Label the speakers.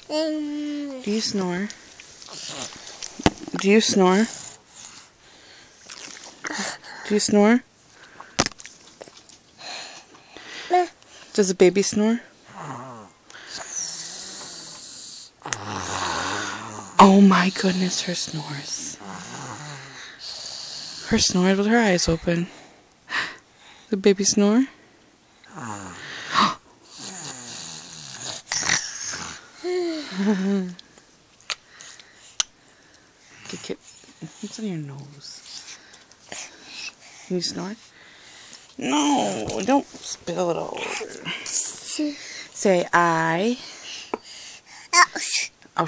Speaker 1: Do you snore? Do you snore? Do you snore? Does a baby snore? Oh my goodness, her snores. Her snores with her eyes open. The baby snore? Kit, what's on your nose? Can you snore? No, don't spill it all over. Say I. Oh.